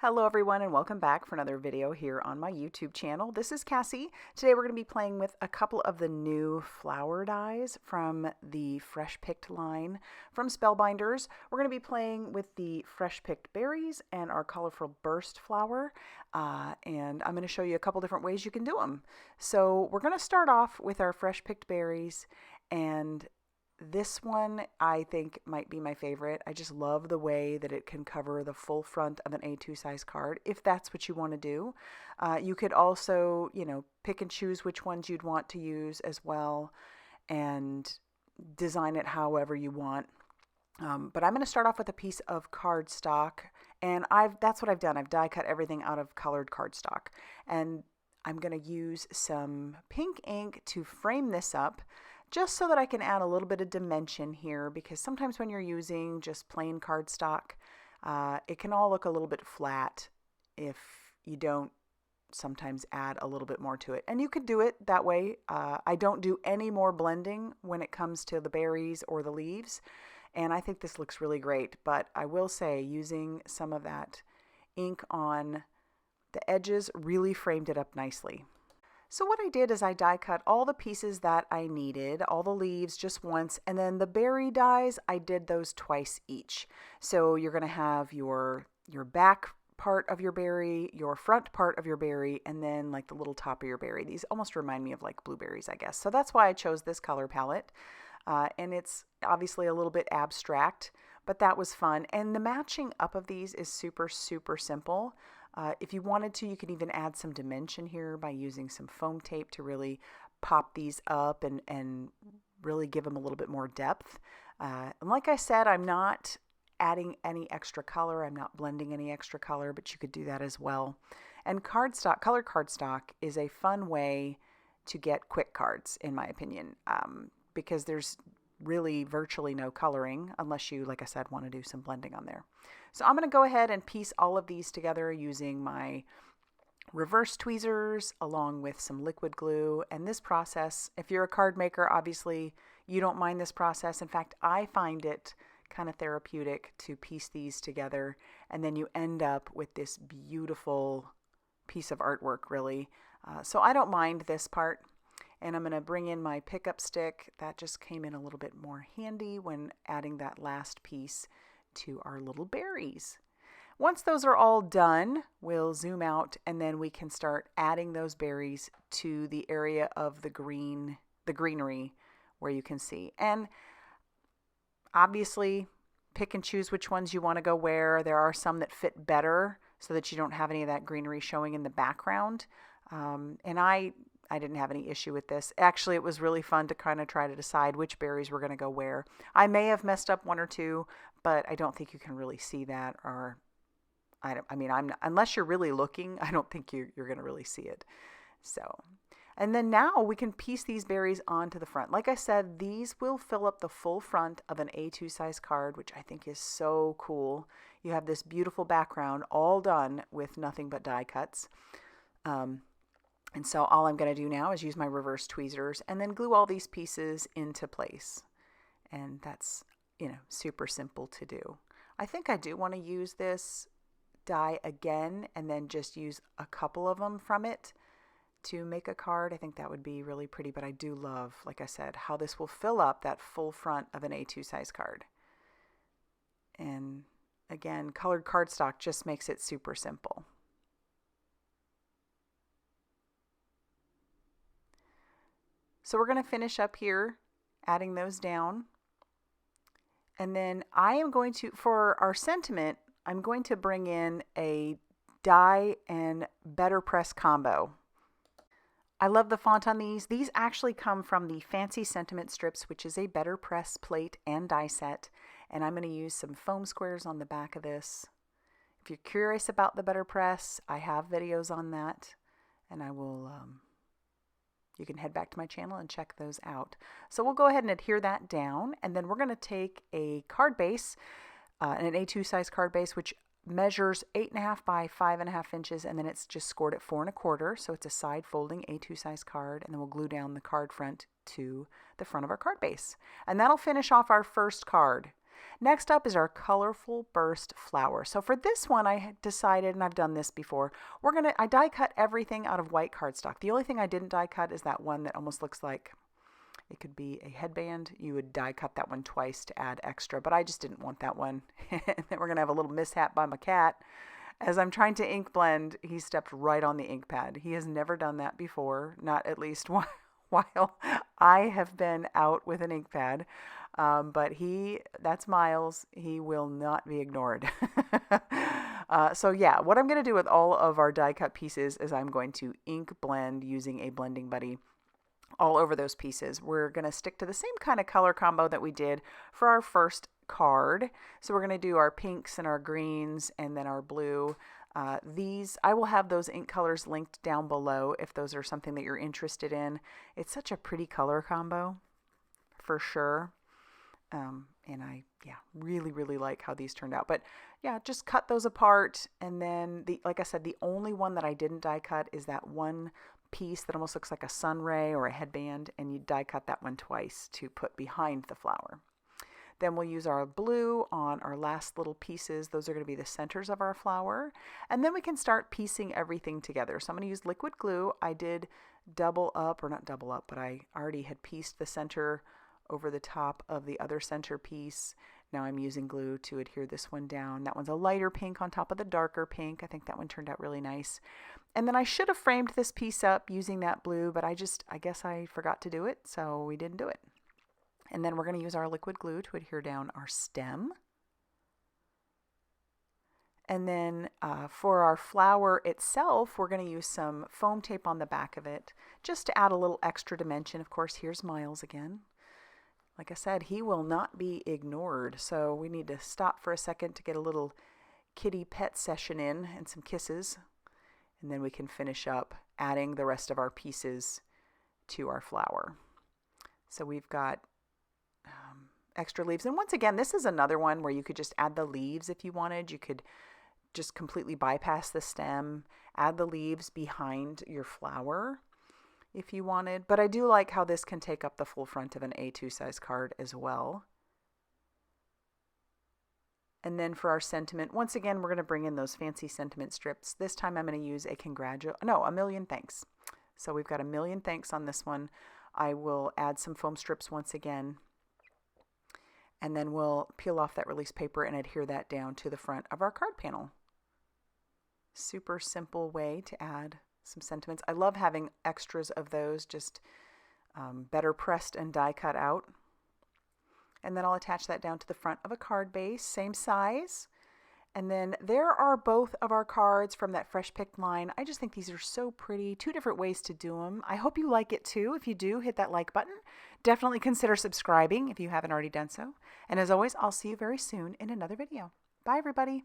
Hello everyone and welcome back for another video here on my YouTube channel. This is Cassie. Today we're going to be playing with a couple of the new flower dies from the Fresh Picked line from Spellbinders. We're going to be playing with the Fresh Picked berries and our colorful burst flower, and I'm going to show you a couple different ways you can do them. So we're going to start off with our Fresh Picked berries, and this one I think might be my favorite. I just love the way that it can cover the full front of an A2 size card, if that's what you want to do. You could also, pick and choose which ones you'd want to use as well and design it however you want. But I'm going to start off with a piece of cardstock, and that's what I've done. I've die cut everything out of colored cardstock, and I'm going to use some pink ink to frame this up, just so that I can add a little bit of dimension here, because sometimes when you're using just plain cardstock, it can all look a little bit flat if you don't sometimes add a little bit more to it. And you could do it that way. I don't do any more blending when it comes to the berries or the leaves, and I think this looks really great. But I will say, using some of that ink on the edges really framed it up nicely. So what I did is I die cut all the pieces that I needed, all the leaves just once, and then the berry dies, I did those twice each. So you're going to have your back part of your berry, your front part of your berry, and then like the little top of your berry. These almost remind me of like blueberries, I guess. So that's why I chose this color palette. And it's obviously a little bit abstract, but that was fun. And the matching up of these is super, super simple. If you wanted to, you could even add some dimension here by using some foam tape to really pop these up and really give them a little bit more depth. And like I said, I'm not adding any extra color. I'm not blending any extra color, but you could do that as well. And colored cardstock is a fun way to get quick cards, in my opinion, because there's really virtually no coloring unless you, like I said, want to do some blending on there. So I'm going to go ahead and piece all of these together using my reverse tweezers along with some liquid glue. And this process, if you're a card maker, obviously you don't mind this process. In fact, I find it kind of therapeutic to piece these together, and then you end up with this beautiful piece of artwork, really. So I don't mind this part. And I'm going to bring in my pickup stick. That just came in a little bit more handy when adding that last piece to our little berries. Once those are all done, we'll zoom out, and then we can start adding those berries to the area of the greenery where you can see. And obviously, pick and choose which ones you want to go where. There are some that fit better so that you don't have any of that greenery showing in the background. And I didn't have any issue with this. Actually, it was really fun to kind of try to decide which berries were going to go where. I may have messed up one or two, but I don't think you can really see that. Or, unless you're really looking, I don't think you're going to really see it. So, and then now we can piece these berries onto the front. Like I said, these will fill up the full front of an A2 size card, which I think is so cool. You have this beautiful background all done with nothing but die cuts. And so all I'm going to do now is use my reverse tweezers and then glue all these pieces into place. And that's, super simple to do. I think I do want to use this die again and then just use a couple of them from it to make a card. I think that would be really pretty, but I do love, like I said, how this will fill up that full front of an A2 size card. And again, colored cardstock just makes it super simple. So we're going to finish up here, adding those down. And then I am going to, for our sentiment, I'm going to bring in a die and better press combo. I love the font on these. These actually come from the Fancy Sentiment Strips, which is a better press plate and die set. And I'm going to use some foam squares on the back of this. If you're curious about the better press, I have videos on that, and I will... you can head back to my channel and check those out. So we'll go ahead and adhere that down, and then we're going to take a card base, an A2 size card base, which measures 8.5 by 5.5 inches, and then it's just scored at 4 1/4. So it's a side folding A2 size card, and then we'll glue down the card front to the front of our card base. And that'll finish off our first card. Next up is our colorful burst flower. So for this one, I decided, and I've done this before, I die cut everything out of white cardstock. The only thing I didn't die cut is that one that almost looks like it could be a headband. You would die cut that one twice to add extra, but I just didn't want that one. And then we're going to have a little mishap by my cat. As I'm trying to ink blend, he stepped right on the ink pad. He has never done that before, not at least while I have been out with an ink pad. But that's Miles. He will not be ignored. So yeah, what I'm going to do with all of our die cut pieces is I'm going to ink blend using a blending buddy all over those pieces. We're going to stick to the same kind of color combo that we did for our first card. So we're going to do our pinks and our greens and then our blue. I will have those ink colors linked down below if those are something that you're interested in. It's such a pretty color combo for sure. And I really, really like how these turned out. But yeah, just cut those apart. And then like I said, the only one that I didn't die cut is that one piece that almost looks like a sun ray or a headband, and you die cut that one twice to put behind the flower. Then we'll use our blue on our last little pieces. Those are going to be the centers of our flower. And then we can start piecing everything together. So I'm going to use liquid glue. I did double up, or not double up, but I already had pieced the center over the top of the other center piece. Now I'm using glue to adhere this one down. That one's a lighter pink on top of the darker pink. I think that one turned out really nice. And then I should have framed this piece up using that blue, but I guess I forgot to do it, so we didn't do it. And then we're going to use our liquid glue to adhere down our stem. And then for our flower itself, we're going to use some foam tape on the back of it just to add a little extra dimension. Of course, here's Miles again. Like I said, he will not be ignored, so we need to stop for a second to get a little kitty pet session in and some kisses. And then we can finish up adding the rest of our pieces to our flower. So we've got extra leaves. And once again, this is another one where you could just add the leaves if you wanted. You could just completely bypass the stem, add the leaves behind your flower if you wanted. But I do like how this can take up the full front of an A2 size card as well. And then for our sentiment, once again, we're going to bring in those fancy sentiment strips. This time I'm going to use a million thanks. So we've got a million thanks on this one. I will add some foam strips once again. And then we'll peel off that release paper and adhere that down to the front of our card panel. Super simple way to add some sentiments. I love having extras of those, just better pressed and die cut out. And then I'll attach that down to the front of a card base, same size. And then there are both of our cards from that fresh picked line. I just think these are so pretty. 2 different ways to do them. I hope you like it too. If you do, hit that like button. Definitely consider subscribing if you haven't already done so. And as always, I'll see you very soon in another video. Bye, everybody.